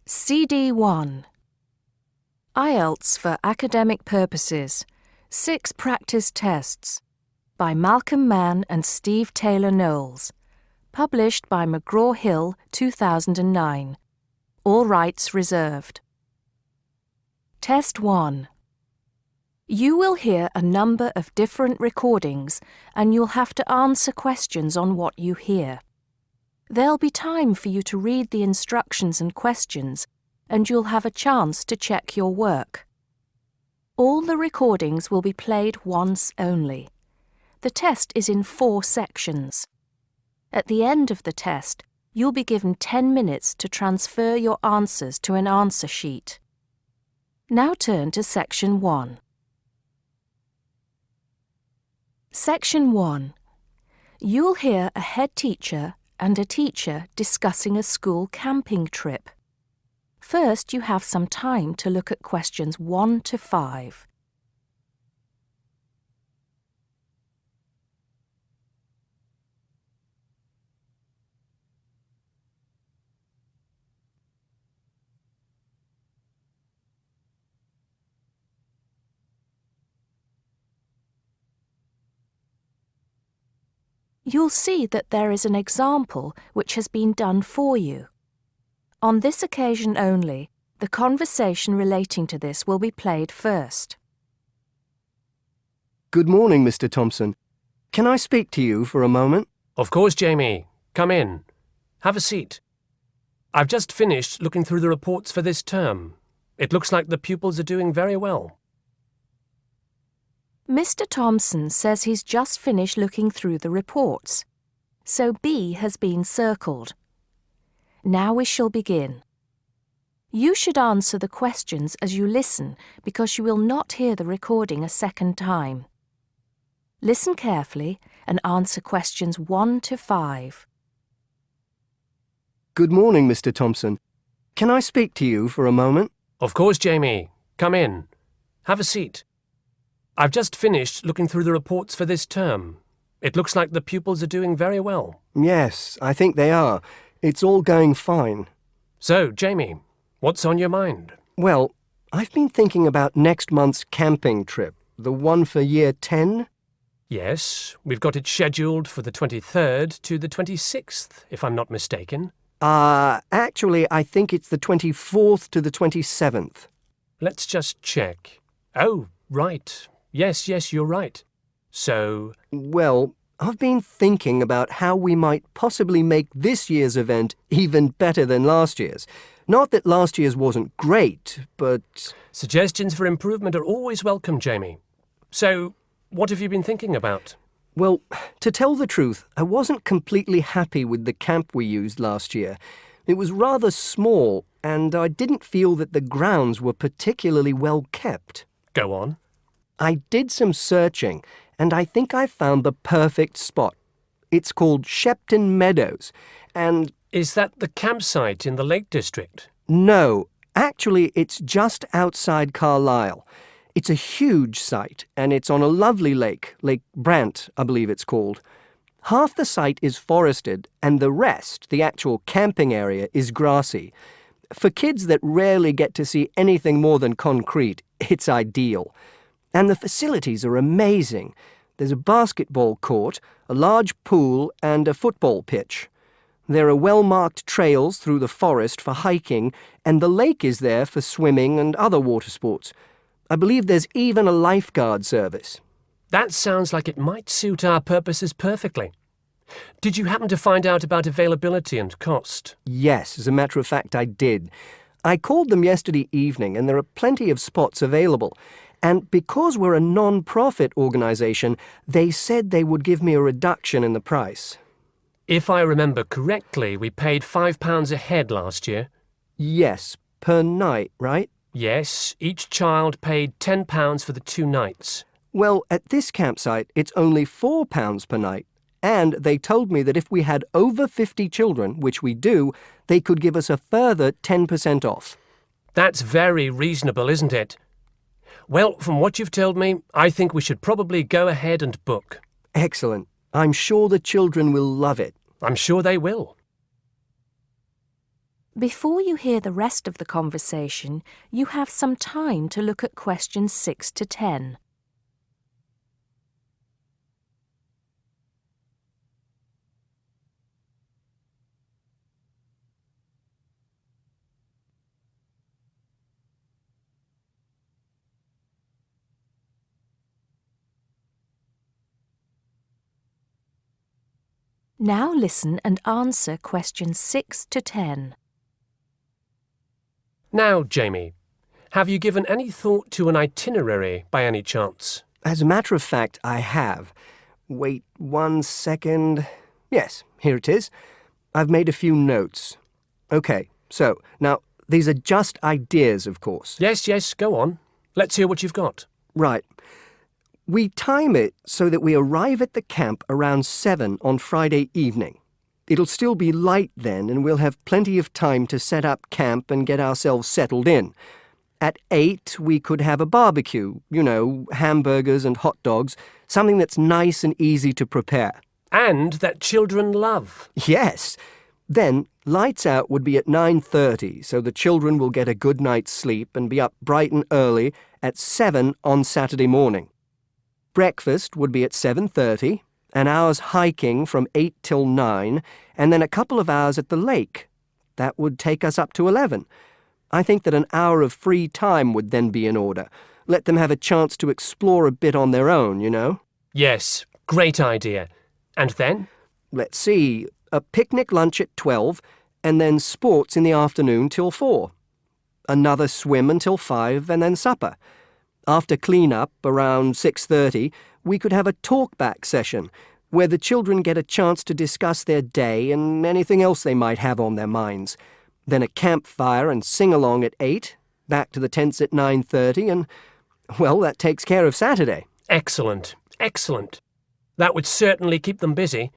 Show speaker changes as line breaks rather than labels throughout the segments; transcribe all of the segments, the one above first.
CD 1. IELTS For Academic Purposes, 6 Practice Tests by Malcolm Mann and Steve Taylor Knowles, published by McGraw-Hill, 2009. All rights reserved. Test 1. You will hear a number of different recordings and you'll have to answer questions on what you hear. There'll be time for you to read the instructions and questions, and you'll have a chance to check your work. All the recordings will be played once only. The test is in 4 sections. At the end of the test, you'll be given 10 minutes to transfer your answers to an answer sheet. Now turn to Section 1. Section 1. You'll hear a head teacher and a teacher discussing a school camping trip. First, you have some time to look at questions 1 to 5. You'll see that there is an example which has been done for you. On this occasion only, the conversation relating to this will be played first.
Good morning, Mr. Thompson. Can I speak to you for a moment?
Of course, Jamie. Come in. Have a seat. I've just finished looking through the reports for this term. It looks like the pupils are doing very well.
Mr. Thompson says he's just finished looking through the reports, so B has been circled. Now we shall begin. You should answer the questions as you listen because you will not hear the recording a second time. Listen carefully and answer questions 1 to 5.
Good morning, Mr. Thompson. Can I speak to you for a moment?
Of course, Jamie. Come in. Have a seat. I've just finished looking through the reports for this term. It looks like the pupils are doing very well.
Yes, I think they are. It's all going fine.
So, Jamie, what's on your mind?
Well, I've been thinking about next month's camping trip, the one for Year 10.
Yes, we've got it scheduled for the 23rd to the 26th, if I'm not mistaken.
Actually, I think it's the 24th to the 27th.
Let's just check. Oh, right. Yes, you're right. So...
Well, I've been thinking about how we might possibly make this year's event even better than last year's. Not that last year's wasn't great, but...
Suggestions for improvement are always welcome, Jamie. So, what have you been thinking about?
Well, to tell the truth, I wasn't completely happy with the camp we used last year. It was rather small, and I didn't feel that the grounds were particularly well kept.
Go on.
I did some searching, and I think I found the perfect spot. It's called Shepton Meadows, and...
Is that the campsite in the Lake District?
No, actually it's just outside Carlisle. It's a huge site, and it's on a lovely lake, Lake Brant, I believe it's called. Half the site is forested, and the rest, the actual camping area, is grassy. For kids that rarely get to see anything more than concrete, it's ideal. And the facilities are amazing. There's a basketball court, a large pool, and a football pitch. There are well-marked trails through the forest for hiking, and the lake is there for swimming and other water sports. I believe there's even a lifeguard service.
That sounds like it might suit our purposes perfectly. Did you happen to find out about availability and cost?
Yes, as a matter of fact, I did. I called them yesterday evening, and there are plenty of spots available. And because we're a non-profit organisation, they said they would give me a reduction in the price.
If I remember correctly, we paid £5 a head last year.
Yes, per night, right?
Yes, each child paid £10 for the 2 nights.
Well, at this campsite, it's only £4 per night. And they told me that if we had over 50 children, which we do, they could give us a further 10% off.
That's very reasonable, isn't it? Well, from what you've told me, I think we should probably go ahead and book.
Excellent. I'm sure the children will love it.
I'm sure they will.
Before you hear the rest of the conversation, you have some time to look at questions 6 to 10. Now listen and answer questions 6 to 10.
Now, Jamie, have you given any thought to an itinerary by any chance?
As a matter of fact, I have. Wait 1 second. Yes, here it is. I've made a few notes. Okay, so, now, these are just ideas, of course.
Yes, go on. Let's hear what you've got.
Right. We time it so that we arrive at the camp around 7 on Friday evening. It'll still be light then, and we'll have plenty of time to set up camp and get ourselves settled in. At 8, we could have a barbecue, hamburgers and hot dogs, something that's nice and easy to prepare.
And that children love.
Yes. Then, lights out would be at 9:30, so the children will get a good night's sleep and be up bright and early at 7 on Saturday morning. Breakfast would be at 7:30, an hour's hiking from 8 till 9, and then a couple of hours at the lake. That would take us up to 11. I think that an hour of free time would then be in order. Let them have a chance to explore a bit on their own,
Yes, great idea. And then?
Let's see, a picnic lunch at 12, and then sports in the afternoon till 4. Another swim until 5, and then supper. After clean-up, around 6:30, we could have a talk-back session where the children get a chance to discuss their day and anything else they might have on their minds. Then a campfire and sing-along at 8, back to the tents at 9:30, and, well, that takes care of Saturday.
Excellent. That would certainly keep them busy.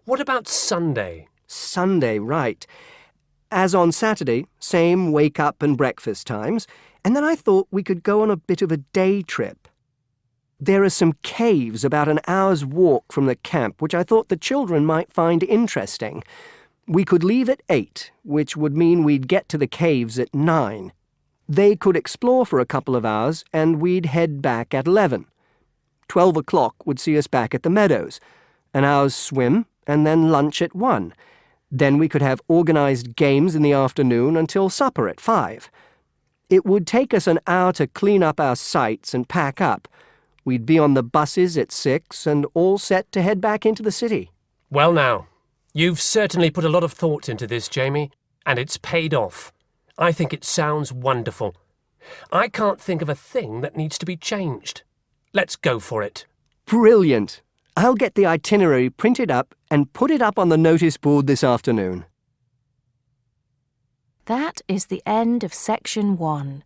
What about Sunday?
Sunday, right. As on Saturday, same wake-up and breakfast times, and then I thought we could go on a bit of a day trip. There are some caves about an hour's walk from the camp, which I thought the children might find interesting. We could leave at 8, which would mean we'd get to the caves at 9. They could explore for a couple of hours, and we'd head back at 11. 12 o'clock would see us back at the meadows. An hour's swim, and then lunch at 1. Then we could have organized games in the afternoon until supper at 5. It would take us an hour to clean up our sites and pack up. We'd be on the buses at 6 and all set to head back into the city.
Well now, you've certainly put a lot of thought into this, Jamie, and it's paid off. I think it sounds wonderful. I can't think of a thing that needs to be changed. Let's go for it.
Brilliant! I'll get the itinerary printed up and put it up on the notice board this afternoon.
That is the end of section 1.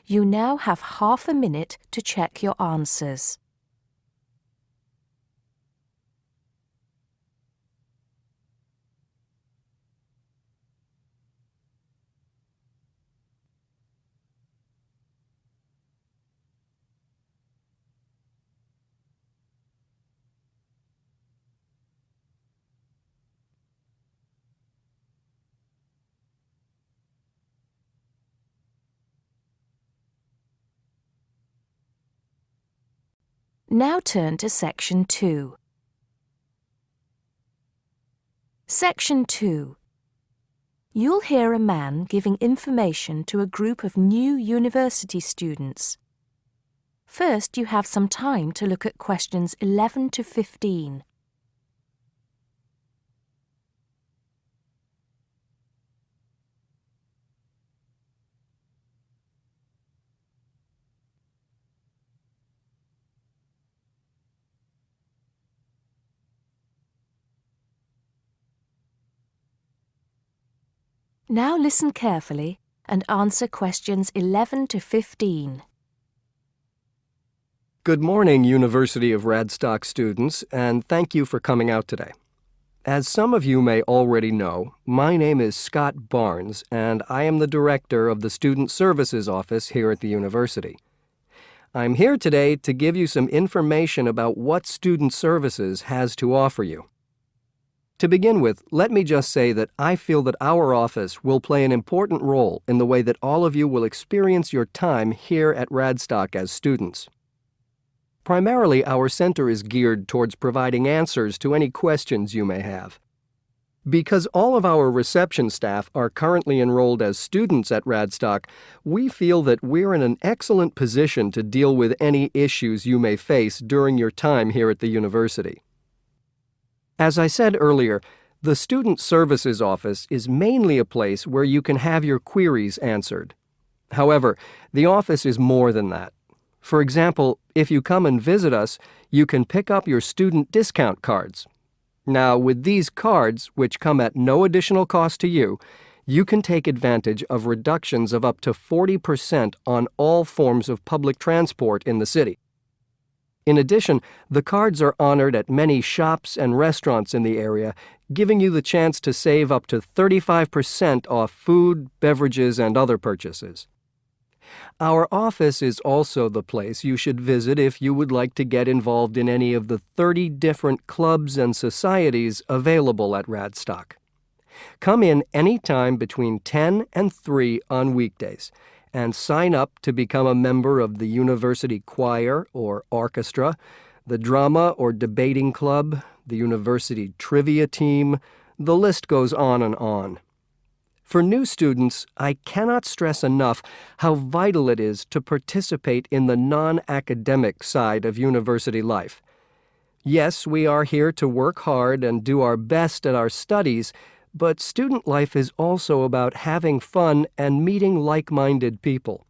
You now have half a minute to check your answers. Now turn to Section 2. Section 2. You'll hear a man giving information to a group of new university students. First, you have some time to look at questions 11 to 15. Now listen carefully and answer questions 11 to 15.
Good morning, University of Radstock students, and thank you for coming out today. As some of you may already know, my name is Scott Barnes, and I am the director of the Student Services Office here at the university. I'm here today to give you some information about what Student Services has to offer you. To begin with, let me just say that I feel that our office will play an important role in the way that all of you will experience your time here at Radstock as students. Primarily, our center is geared towards providing answers to any questions you may have. Because all of our reception staff are currently enrolled as students at Radstock, we feel that we're in an excellent position to deal with any issues you may face during your time here at the university. As I said earlier, the Student Services Office is mainly a place where you can have your queries answered. However, the office is more than that. For example, if you come and visit us, you can pick up your student discount cards. Now, with these cards, which come at no additional cost to you, you can take advantage of reductions of up to 40% on all forms of public transport in the city. In addition, the cards are honored at many shops and restaurants in the area, giving you the chance to save up to 35% off food, beverages, and other purchases. Our office is also the place you should visit if you would like to get involved in any of the 30 different clubs and societies available at Radstock. Come in any time between 10 and 3 on weekdays and sign up to become a member of the university choir or orchestra, the drama or debating club, the university trivia team. The list goes on and on. For new students, I cannot stress enough how vital it is to participate in the non-academic side of university life. Yes, we are here to work hard and do our best at our studies, but student life is also about having fun and meeting like-minded people.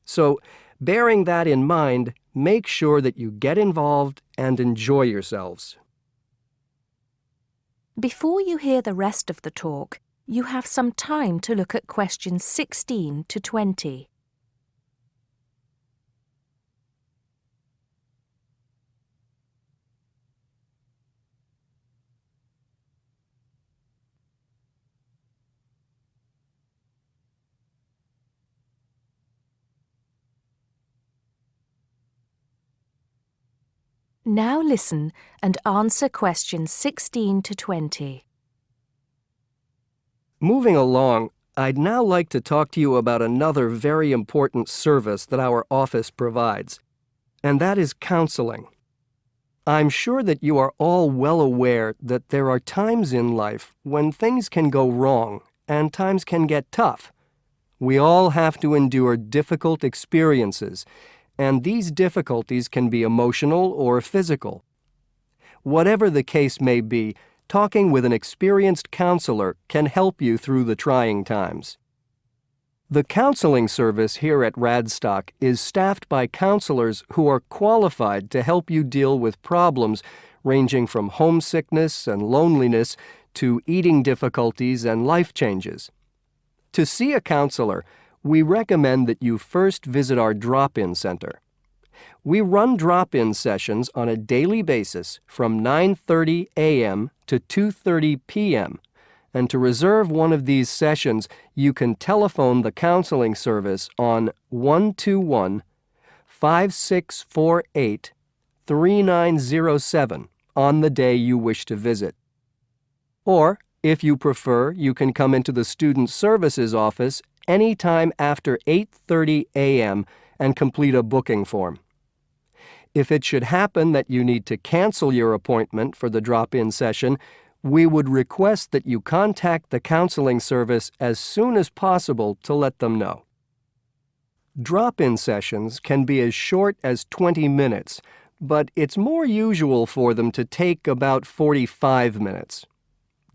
So, bearing that in mind, make sure that you get involved and enjoy yourselves.
Before you hear the rest of the talk, you have some time to look at questions 16 to 20. Now listen and answer questions 16 to 20.
Moving along, I'd now like to talk to you about another very important service that our office provides, and that is counseling. I'm sure that you are all well aware that there are times in life when things can go wrong and times can get tough. We all have to endure difficult experiences, and these difficulties can be emotional or physical. Whatever the case may be, talking with an experienced counselor can help you through the trying times. The counseling service here at Radstock is staffed by counselors who are qualified to help you deal with problems ranging from homesickness and loneliness to eating difficulties and life changes. To see a counselor, we recommend that you first visit our drop-in center. We run drop-in sessions on a daily basis from 9:30 a.m. to 2:30 p.m. And to reserve one of these sessions, you can telephone the counseling service on 121-5648-3907 on the day you wish to visit. Or, if you prefer, you can come into the Student Services office anytime after 8:30 a.m. and complete a booking form. If it should happen that you need to cancel your appointment for the drop-in session, we would request that you contact the counseling service as soon as possible to let them know. Drop-in sessions can be as short as 20 minutes, but it's more usual for them to take about 45 minutes.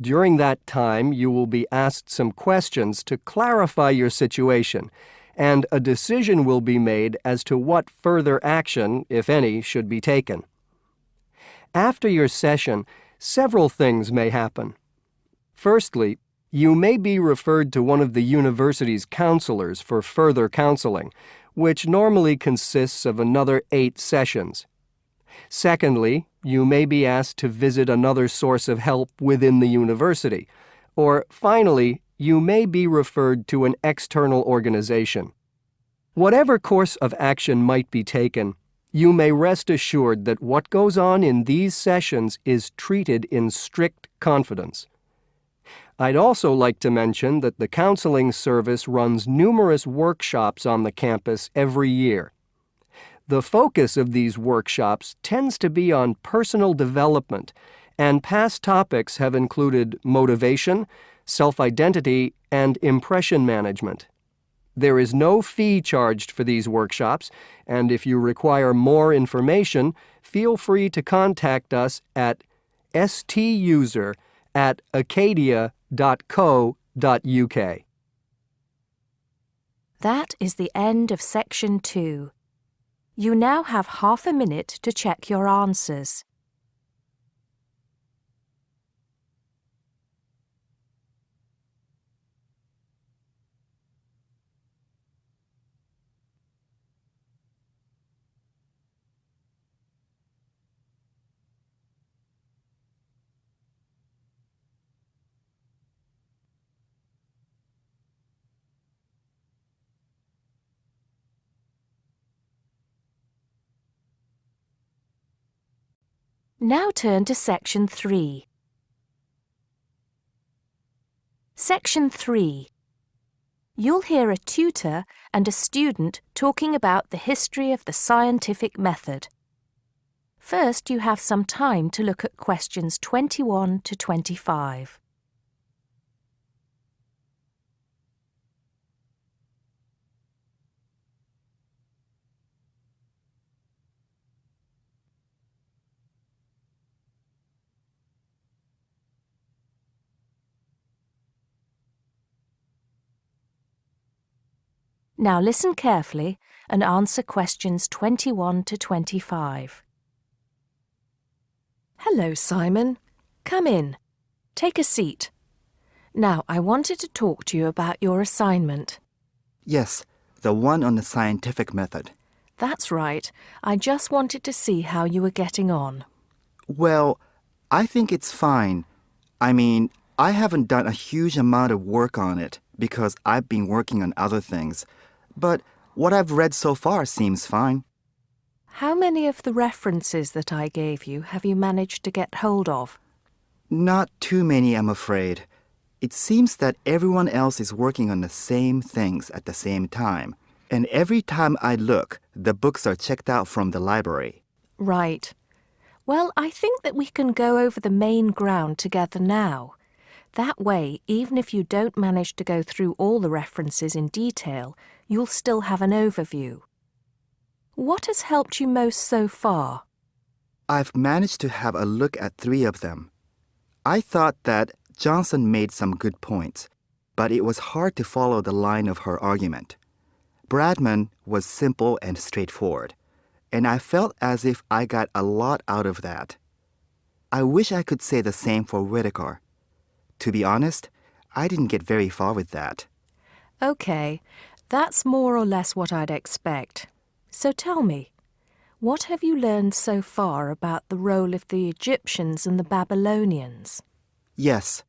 During that time, you will be asked some questions to clarify your situation, and a decision will be made as to what further action, if any, should be taken. After your session, several things may happen. Firstly, you may be referred to one of the university's counselors for further counseling, which normally consists of another 8 sessions. Secondly, you may be asked to visit another source of help within the university. Or finally, you may be referred to an external organization. Whatever course of action might be taken, You may rest assured that what goes on in these sessions is treated in strict confidence. I'd also like to mention that the counseling service runs numerous workshops on the campus every year. The focus of these workshops tends to be on personal development, and past topics have included motivation, self-identity, and impression management. There is no fee charged for these workshops, and if you require more information, feel free to contact us at stuser@acadia.co.uk.
That is the end of Section 2. You now have half a minute to check your answers. Now turn to Section 3. Section 3. You'll hear a tutor and a student talking about the history of the scientific method. First, you have some time to look at questions 21 to 25. Now listen carefully and answer questions 21 to 25. Hello, Simon. Come in. Take a seat. Now, I wanted to talk to you about your assignment.
Yes, the one on the scientific method.
That's right. I just wanted to see how you were getting on.
Well, I think it's fine. I mean, I haven't done a huge amount of work on it because I've been working on other things. But what I've read so far seems fine.
How many of the references that I gave you have you managed to get hold of?
Not too many, I'm afraid. It seems that everyone else is working on the same things at the same time. And every time I look, the books are checked out from the library.
Right. Well, I think that we can go over the main ground together now. That way, even if you don't manage to go through all the references in detail, you'll still have an overview. What has helped you most so far?
I've managed to have a look at 3 of them. I thought that Johnson made some good points, but it was hard to follow the line of her argument. Bradman was simple and straightforward, and I felt as if I got a lot out of that. I wish I could say the same for Whittaker. To be honest, I didn't get very far with that.
Okay, that's more or less what I'd expect. So tell me, what have you learned so far about the role of the Egyptians and the Babylonians?
Yes.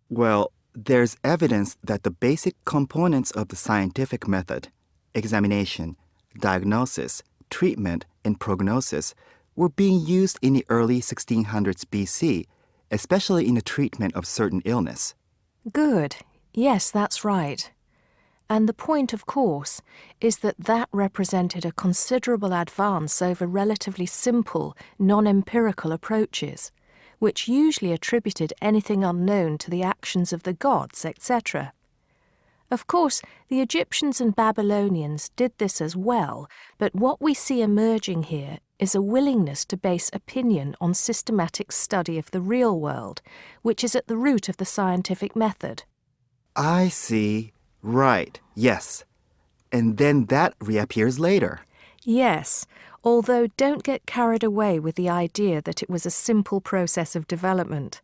Well, there's evidence that the basic components of the scientific method, examination, diagnosis, treatment, and prognosis, were being used in the early 1600s BC, especially in the treatment of certain illness.
Good. Yes, that's right. And the point, of course, is that that represented a considerable advance over relatively simple, non-empirical approaches, which usually attributed anything unknown to the actions of the gods, etc. Of course, the Egyptians and Babylonians did this as well, but what we see emerging here is a willingness to base opinion on systematic study of the real world, which is at the root of the scientific method.
I see. Right, yes. And then that reappears later.
Yes, although don't get carried away with the idea that it was a simple process of development.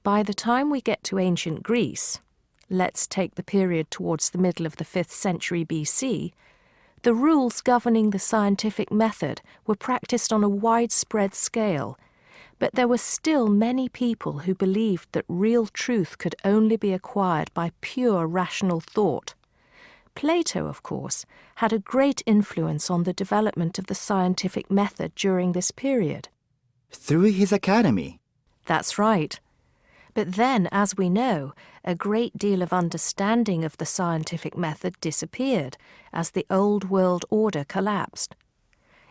By the time we get to ancient Greece, let's take the period towards the middle of the 5th century BC, the rules governing the scientific method were practiced on a widespread scale, but there were still many people who believed that real truth could only be acquired by pure rational thought. Plato, of course, had a great influence on the development of the scientific method during this period.
Through his academy.
That's right. But then, as we know, a great deal of understanding of the scientific method disappeared as the old world order collapsed.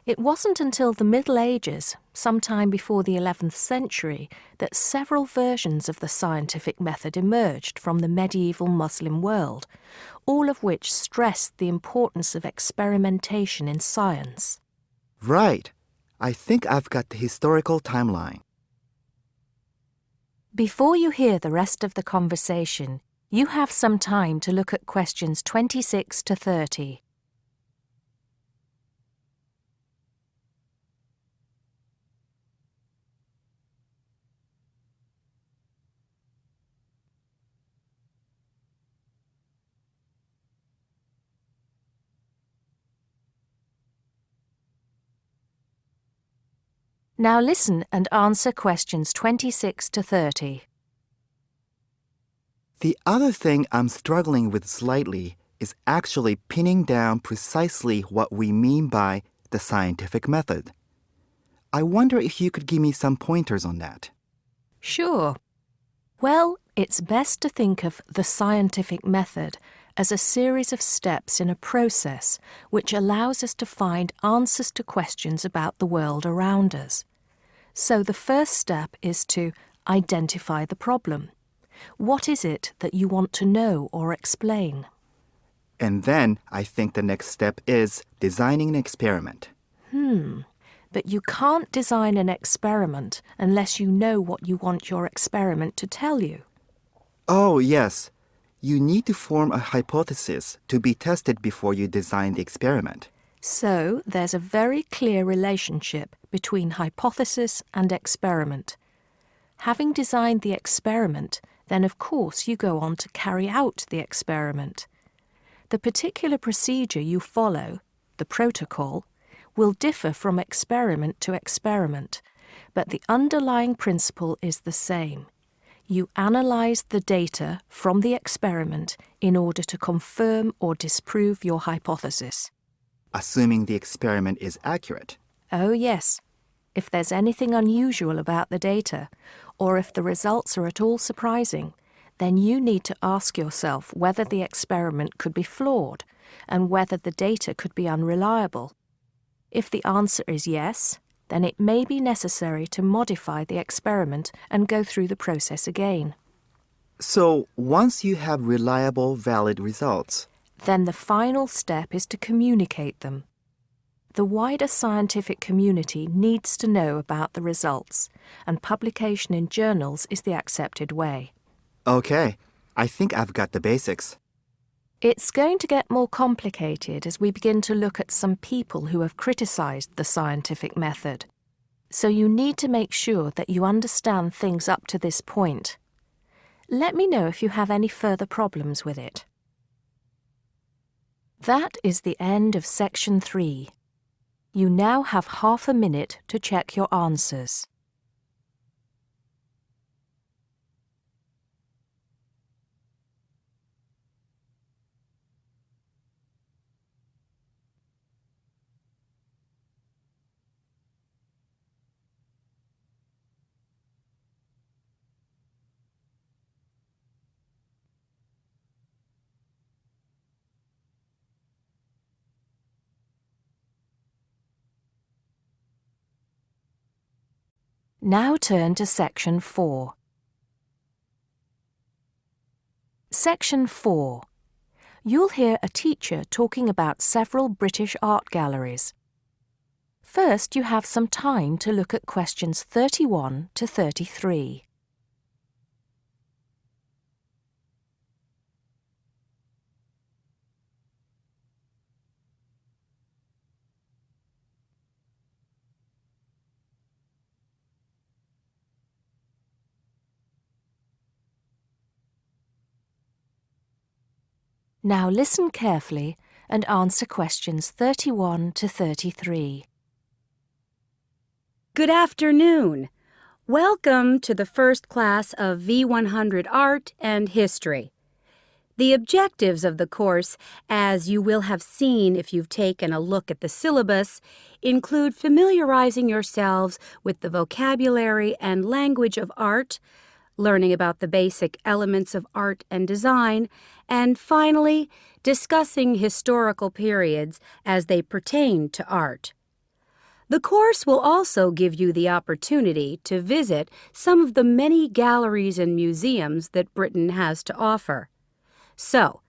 It wasn't until the Middle Ages, sometime before the 11th century, that several versions of the scientific method emerged from the medieval Muslim world, all of which stressed the importance of experimentation in science.
Right. I think I've got the historical timeline.
Before you hear the rest of the conversation, you have some time to look at questions 26 to 30. Now listen and answer questions 26 to 30.
The other thing I'm struggling with slightly is actually pinning down precisely what we mean by the scientific method. I wonder if you could give me some pointers on that.
Sure. Well, it's best to think of the scientific method as a series of steps in a process which allows us to find answers to questions about the world around us. So the first step is to identify the problem. What is it that you want to know or explain?
And then I think the next step is designing an experiment.
But you can't design an experiment unless you know what you want your experiment to tell you.
Oh, yes. You need to form a hypothesis to be tested before you design the experiment.
So there's a very clear relationship between hypothesis and experiment. Having designed the experiment, then of course you go on to carry out the experiment. The particular procedure you follow, the protocol, will differ from experiment to experiment, but the underlying principle is the same. You analyze the data from the experiment in order to confirm or disprove your hypothesis.
Assuming the experiment is accurate.
Oh yes, if there's anything unusual about the data, or if the results are at all surprising, then you need to ask yourself whether the experiment could be flawed and whether the data could be unreliable. If the answer is yes, then it may be necessary to modify the experiment and go through the process again.
So, once you have reliable, valid results,
Then the final step is to communicate them. The wider scientific community needs to know about the results, and publication in journals is the accepted way.
okay, I think I've got the basics.
It's going to get more complicated as we begin to look at some people who have criticized the scientific method. So you need to make sure that you understand things up to this point. Let me know if you have any further problems with it. That is the end of section 3. You now have half a minute to check your answers. Now turn to section 4. Section 4. You'll hear a teacher talking about several British art galleries. First, you have some time to look at questions 31 to 33. Now listen carefully and answer questions 31 to 33.
Good afternoon. Welcome to the first class of V100 Art and History. The objectives of the course, as you will have seen if you've taken a look at the syllabus, include familiarizing yourselves with the vocabulary and language of art, learning about the basic elements of art and design, and finally, discussing historical periods as they pertain to art. The course will also give you the opportunity to visit some of the many galleries and museums that Britain has to offer. So,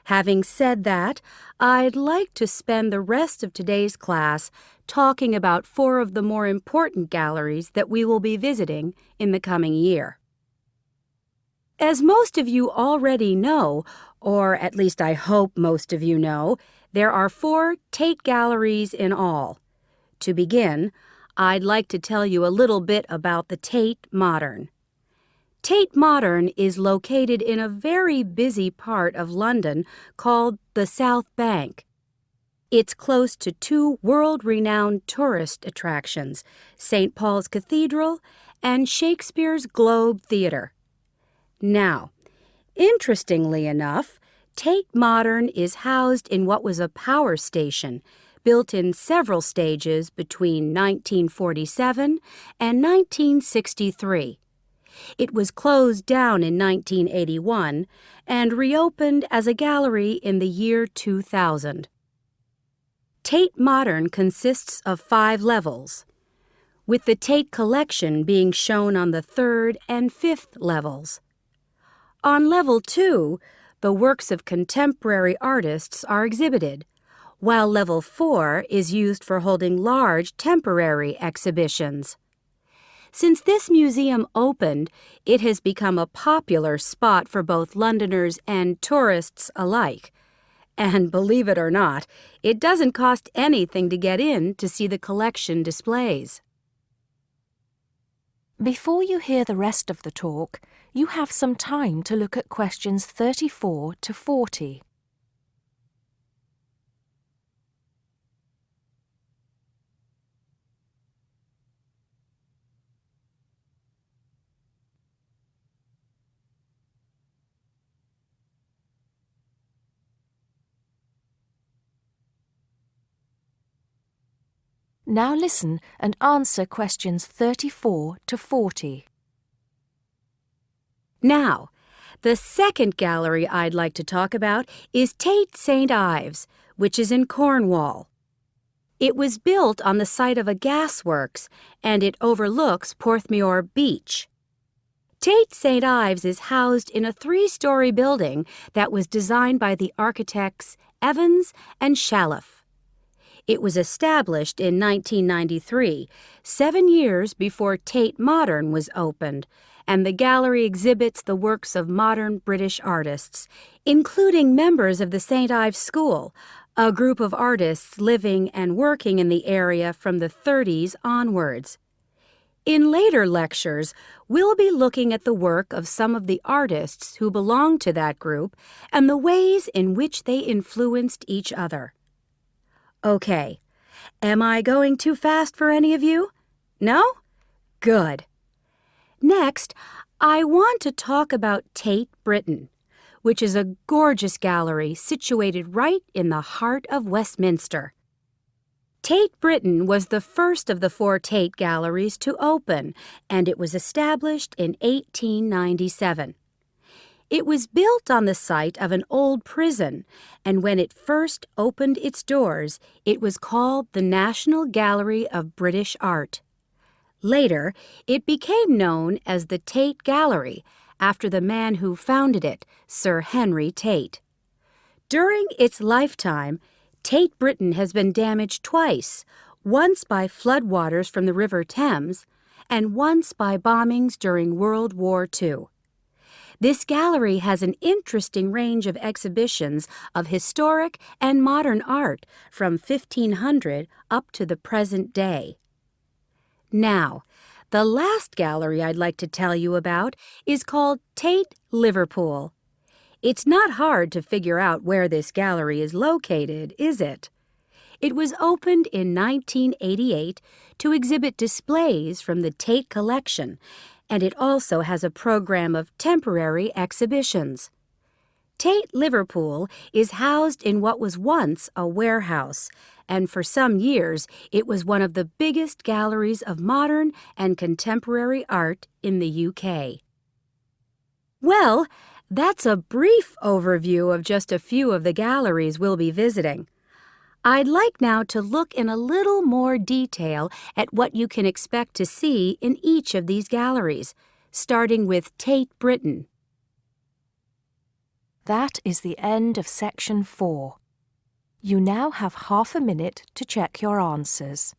having said that, I'd like to spend the rest of today's class talking about 4 of the more important galleries that we will be visiting in the coming year. As most of you already know, or at least I hope most of you know, there are 4 Tate galleries in all. To begin, I'd like to tell you a little bit about the Tate Modern. Tate Modern is located in a very busy part of London called the South Bank. It's close to 2 world-renowned tourist attractions, St. Paul's Cathedral and Shakespeare's Globe Theatre. Now, interestingly enough, Tate Modern is housed in what was a power station built in several stages between 1947 and 1963. It was closed down in 1981 and reopened as a gallery in the year 2000. Tate Modern consists of 5 levels, with the Tate collection being shown on the 3rd and 5th levels. On level 2, the works of contemporary artists are exhibited, while level 4 is used for holding large temporary exhibitions. Since this museum opened, it has become a popular spot for both Londoners and tourists alike. And believe it or not, it doesn't cost anything to get in to see the collection displays.
Before you hear the rest of the talk, you have some time to look at questions 34 to 40. Now listen and answer questions 34 to 40.
Now, the second gallery I'd like to talk about is Tate St. Ives, which is in Cornwall. It was built on the site of a gasworks, and it overlooks Porthmeor Beach. Tate St. Ives is housed in a 3-story building that was designed by the architects Evans and Shalliff. It was established in 1993, 7 years before Tate Modern was opened, and the gallery exhibits the works of modern British artists, including members of the St. Ives School, a group of artists living and working in the area from the 30s onwards. In later lectures, we'll be looking at the work of some of the artists who belong to that group and the ways in which they influenced each other. Okay, am I going too fast for any of you? No? Good. Next, I want to talk about Tate Britain, which is a gorgeous gallery situated right in the heart of Westminster. Tate Britain was the first of the 4 Tate galleries to open, and it was established in 1897. It was built on the site of an old prison, and when it first opened its doors, it was called the National Gallery of British Art. Later, it became known as the Tate Gallery, after the man who founded it, Sir Henry Tate. During its lifetime, Tate Britain has been damaged twice, once by floodwaters from the River Thames, and once by bombings during World War II. This gallery has an interesting range of exhibitions of historic and modern art from 1500 up to the present day. Now, the last gallery I'd like to tell you about is called Tate Liverpool. It's not hard to figure out where this gallery is located, is it? It was opened in 1988 to exhibit displays from the Tate collection, and it also has a program of temporary exhibitions. Tate Liverpool is housed in what was once a warehouse, and for some years it was one of the biggest galleries of modern and contemporary art in the UK. Well, that's a brief overview of just a few of the galleries we'll be visiting. I'd like now to look in a little more detail at what you can expect to see in each of these galleries, starting with Tate Britain.
That is the end of section 4. You now have half a minute to check your answers.